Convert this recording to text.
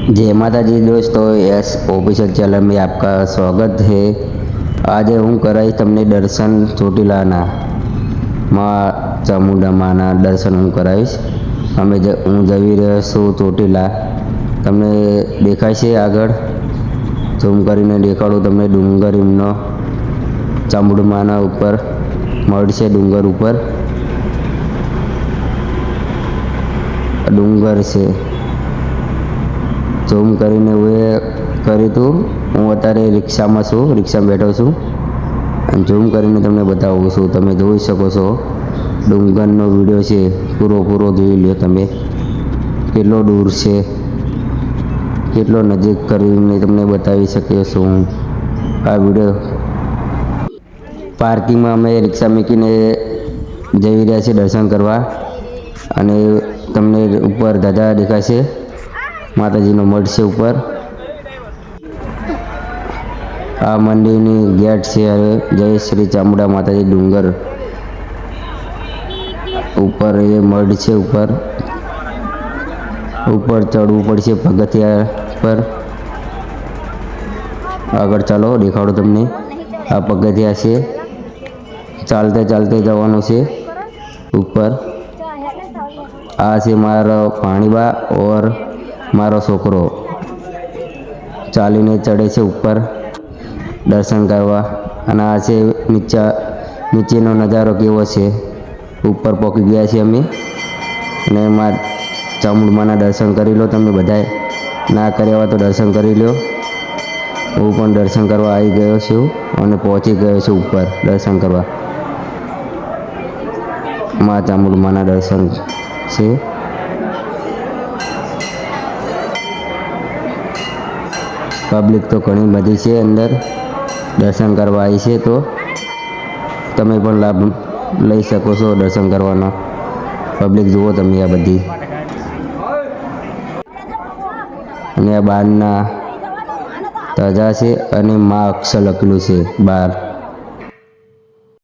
जय माता जी दोस्तों, यस ऑफिशियल चैनल में आपका स्वागत है। आज हूँ कराई तमने दर्शन ચોટીલાના માં ચામુંડામાના દર્શન હું કરાવીશ। હું જઈ રહ્યો છું ચોટીલા। તમને દેખાય છે આગળ, ઝૂમ કરીને દેખાડું તમને ડુંગર એમનો ચામુંડામાના ઉપર મળશે। ડુંગર ઉપર ડુંગર છે। ઝૂમ કરીને હું કરી તું હું અત્યારે રિક્ષામાં છું, રિક્ષામાં બેઠો છું અને ઝૂમ કરીને તમને બતાવું છું। તમે જોઈ શકો છો ડુંગરનો વિડીયો છે, પૂરો જોઈ લો તમે, કેટલો દૂર છે, કેટલો નજીક કરીને તમને બતાવી શક્યો છું હું આ વિડીયો। પાર્કિંગમાં અમે રિક્ષા મૂકીને જઈ રહ્યા છીએ દર્શન કરવા અને તમને ઉપર ધજા દેખાશે, માતાજીનો મઢ છે ઉપર। આ મંદિરની ગેટ છે। હવે જય શ્રી ચામુંડા માતાજી ડુંગર ઉપર એ મઢ છે। ઉપર ચડવું પડશે પગથિયા પર। આગળ ચાલો દેખાડો તમને, આ પગથિયા છે, ચાલતે જવાનું છે ઉપર। આ છે મારો ભાણીબા ઓર મારો છોકરો, ચાલીને ચડે છે ઉપર દર્શન કરવા। અને આ છે નીચેનો નજારો કેવો છે। ઉપર પહોંચી ગયા છીએ અમે અને ચામુંડામાના દર્શન કરી લો તમે બધાએ, ના કર્યા હોય તો દર્શન કરી લો। હું પણ દર્શન કરવા આવી ગયો છું અને પહોંચી ગયો છું ઉપર દર્શન કરવા। મા ચામુંડામાના દર્શન છે। પબ્લિક તો ઘણી બધી છે અંદર દર્શન કરવા આવી છે, તો તમે પણ લાભ લઈ શકો છો દર્શન કરવાનો। પબ્લિક જુઓ તમે આ બધી, અને આ બહારના ધજા છે અને મા અક્ષર લખેલું છે બહાર।